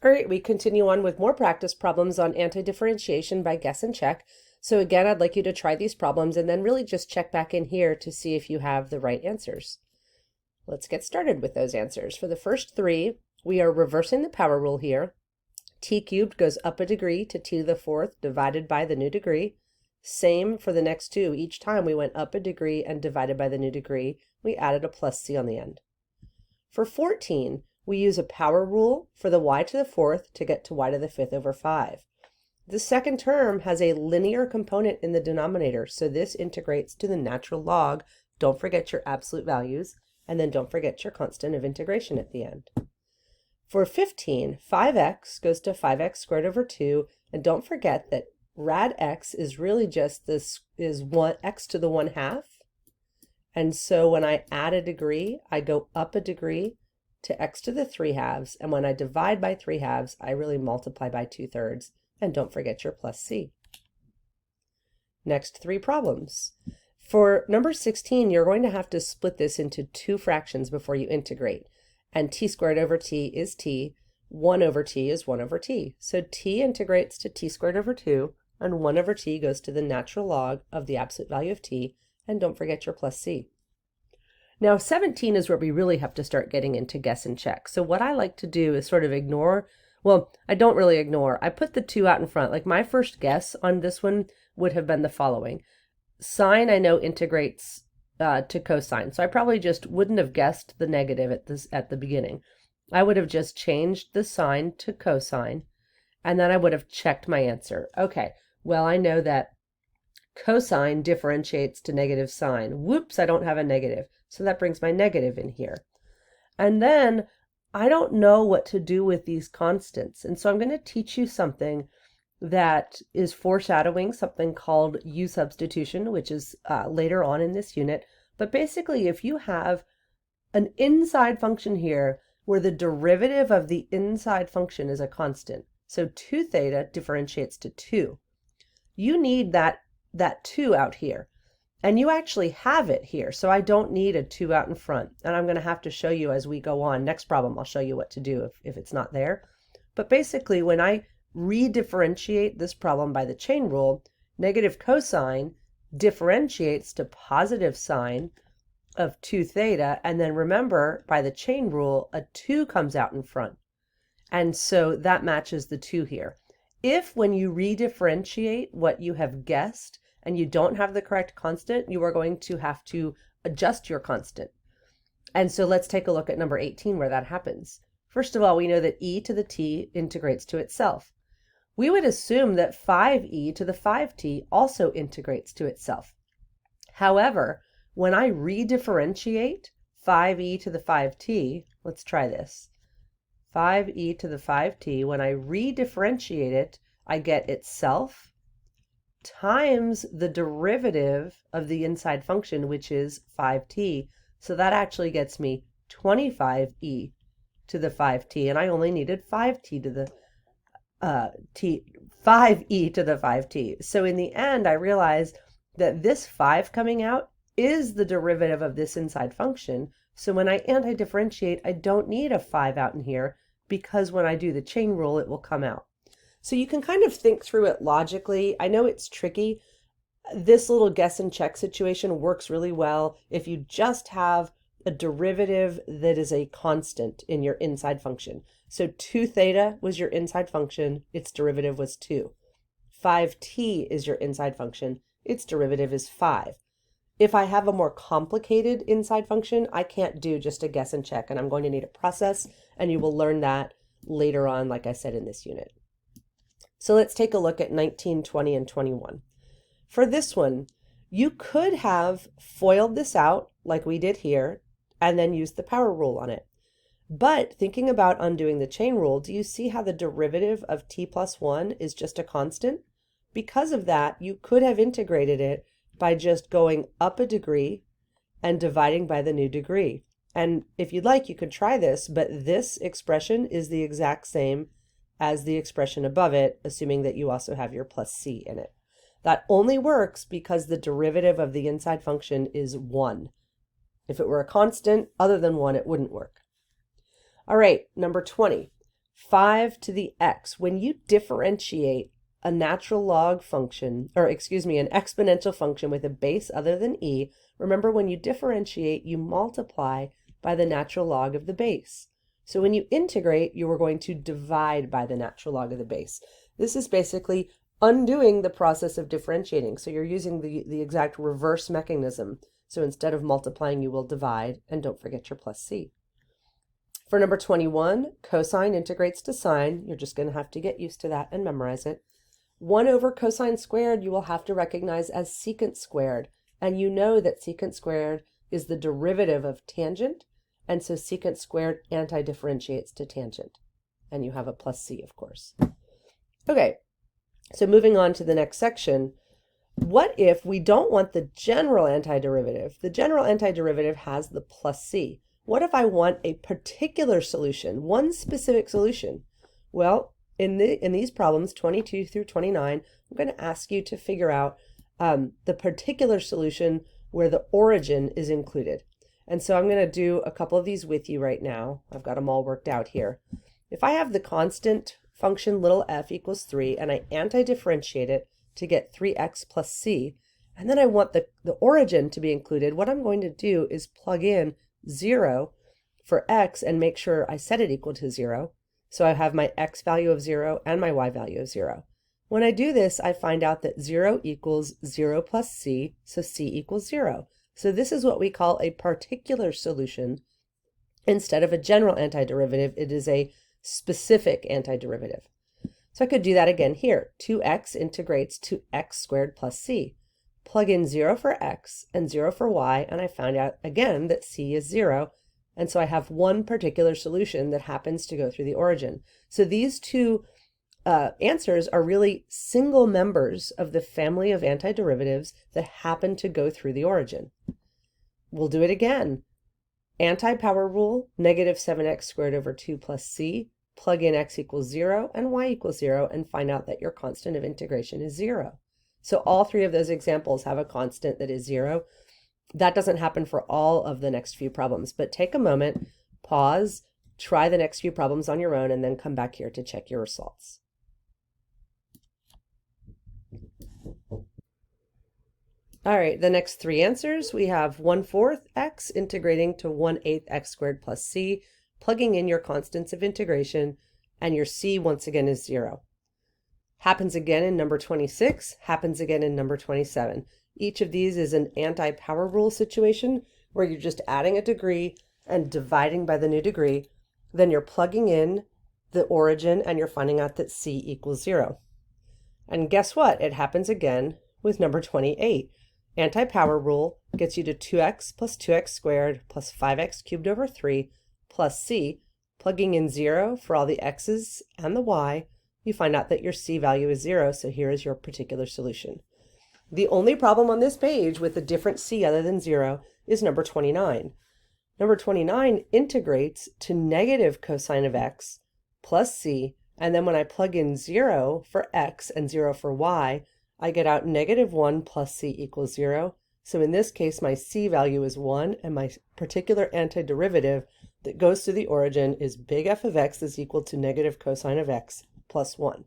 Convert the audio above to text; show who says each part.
Speaker 1: All right, we continue on with more practice problems on antidifferentiation by guess and check. So again, I'd like you to try these problems and then really just check back in here to see if you have the right answers. Let's get started with those answers. For the first three, we are reversing the power rule here. T cubed goes up a degree to t to the fourth divided by the new degree. Same for the next two. Each time we went up a degree and divided by the new degree, we added a plus c on the end. For 14, we use a power rule for the y to the fourth to get to y to the fifth over 5. The second term has a linear component in the denominator, so this integrates to the natural log. Don't forget your absolute values, and then don't forget your constant of integration at the end. For 15, 5x goes to 5x squared over 2, and don't forget that rad x is really just this is x to the 1/2. And so when I add a degree, I go up a degree to x to the 3/2, and when I divide by 3/2, I really multiply by 2/3, and don't forget your plus c. Next three problems. For number 16, you're going to have to split this into two fractions before you integrate, and t squared over t is t, 1 over t is 1 over t. So t integrates to t squared over 2, and 1 over t goes to the natural log of the absolute value of t, and don't forget your plus c. Now 17 is where we really have to start getting into guess and check. So what I like to do is sort of ignore, well, I don't really ignore. I put the 2 out in front. Like my first guess on this one would have been the following. Sine I know integrates to cosine, so I probably just wouldn't have guessed the negative at the beginning. I would have just changed the sine to cosine, and then I would have checked my answer. Okay, well I know that cosine differentiates to negative sine. Whoops, I don't have a negative. So that brings my negative in here. And then I don't know what to do with these constants. And so I'm going to teach you something that is foreshadowing something called U substitution, which is later on in this unit. But basically, if you have an inside function here where the derivative of the inside function is a constant, so 2 theta differentiates to 2, you need that 2 out here. And you actually have it here, so I don't need a 2 out in front. And I'm going to have to show you as we go on. Next problem, I'll show you what to do if it's not there. But basically, when I redifferentiate this problem by the chain rule, negative cosine differentiates to positive sine of 2 theta. And then remember, by the chain rule, a 2 comes out in front. And so that matches the 2 here. If when you redifferentiate what you have guessed, and you don't have the correct constant, you are going to have to adjust your constant. And so let's take a look at number 18 where that happens. First of all, we know that e to the t integrates to itself. We would assume that 5e to the 5t also integrates to itself. However, when I redifferentiate 5e to the 5t, let's try this. 5e to the 5t, when I redifferentiate it, I get itself times the derivative of the inside function, which is 5t. So that actually gets me 25e to the 5t, and I only needed 5e to the 5t. So in the end, I realized that this 5 coming out is the derivative of this inside function. So when I antidifferentiate, I don't need a 5 out in here, because when I do the chain rule, it will come out. So you can kind of think through it logically. I know it's tricky. This little guess and check situation works really well if you just have a derivative that is a constant in your inside function. So 2 theta was your inside function, its derivative was 2. 5t is your inside function, its derivative is 5. If I have a more complicated inside function, I can't do just a guess and check, and I'm going to need a process, and you will learn that later on, like I said, in this unit. So let's take a look at 19, 20, and 21. For this one, you could have FOILed this out like we did here and then used the power rule on it. But thinking about undoing the chain rule, do you see how the derivative of t plus 1 is just a constant? Because of that, you could have integrated it by just going up a degree and dividing by the new degree. And if you'd like, you could try this, but this expression is the exact same as the expression above it, assuming that you also have your plus c in it. That only works because the derivative of the inside function is 1. If it were a constant other than 1, it wouldn't work. All right, number 20. 5 to the x. When you differentiate a natural log function, or excuse me, an exponential function with a base other than e, remember when you differentiate, you multiply by the natural log of the base. So when you integrate, you are going to divide by the natural log of the base. This is basically undoing the process of differentiating. So you're using the exact reverse mechanism. So instead of multiplying, you will divide, and don't forget your plus c. For number 21, cosine integrates to sine. You're just going to have to get used to that and memorize it. 1 over cosine squared you will have to recognize as secant squared. And you know that secant squared is the derivative of tangent, and so secant squared antidifferentiates to tangent. And you have a plus c, of course. Okay, so moving on to the next section. What if we don't want the general antiderivative? The general antiderivative has the plus c. What if I want a particular solution, one specific solution? Well, in these problems, 22 through 29, I'm going to ask you to figure out the particular solution where the origin is included. And so I'm going to do a couple of these with you right now. I've got them all worked out here. If I have the constant function little f equals 3 and I antidifferentiate it to get 3x plus c, and then I want the origin to be included, what I'm going to do is plug in 0 for x and make sure I set it equal to 0. So I have my x value of 0 and my y value of 0. When I do this, I find out that 0 equals 0 plus c, so c equals 0. So this is what we call a particular solution. Instead of a general antiderivative, it is a specific antiderivative. So I could do that again here. 2x integrates to x squared plus c. Plug in 0 for x and 0 for y, and I found out again that c is 0. And so I have one particular solution that happens to go through the origin. So these two answers are really single members of the family of antiderivatives that happen to go through the origin. We'll do it again. Anti-power rule, negative 7x squared over 2 plus c. Plug in x equals 0 and y equals 0 and find out that your constant of integration is 0. So all three of those examples have a constant that is 0. That doesn't happen for all of the next few problems, but take a moment, pause, try the next few problems on your own, and then come back here to check your results. All right, the next three answers, we have 1/4 x integrating to 1/8 x squared plus c, plugging in your constants of integration, and your c once again is 0. Happens again in number 26, happens again in number 27. Each of these is an anti-power rule situation where you're just adding a degree and dividing by the new degree. Then you're plugging in the origin and you're finding out that c equals 0. And guess what? It happens again with number 28. Anti-power rule gets you to 2x plus 2x squared plus 5x cubed over 3 plus c. Plugging in 0 for all the x's and the y, you find out that your c value is 0, so here is your particular solution. The only problem on this page with a different c other than 0 is number 29. Number 29 integrates to negative cosine of x plus c, and then when I plug in 0 for x and 0 for y, I get out negative 1 plus c equals 0. So in this case, my c value is 1, and my particular antiderivative that goes to the origin is big F of x is equal to negative cosine of x plus 1.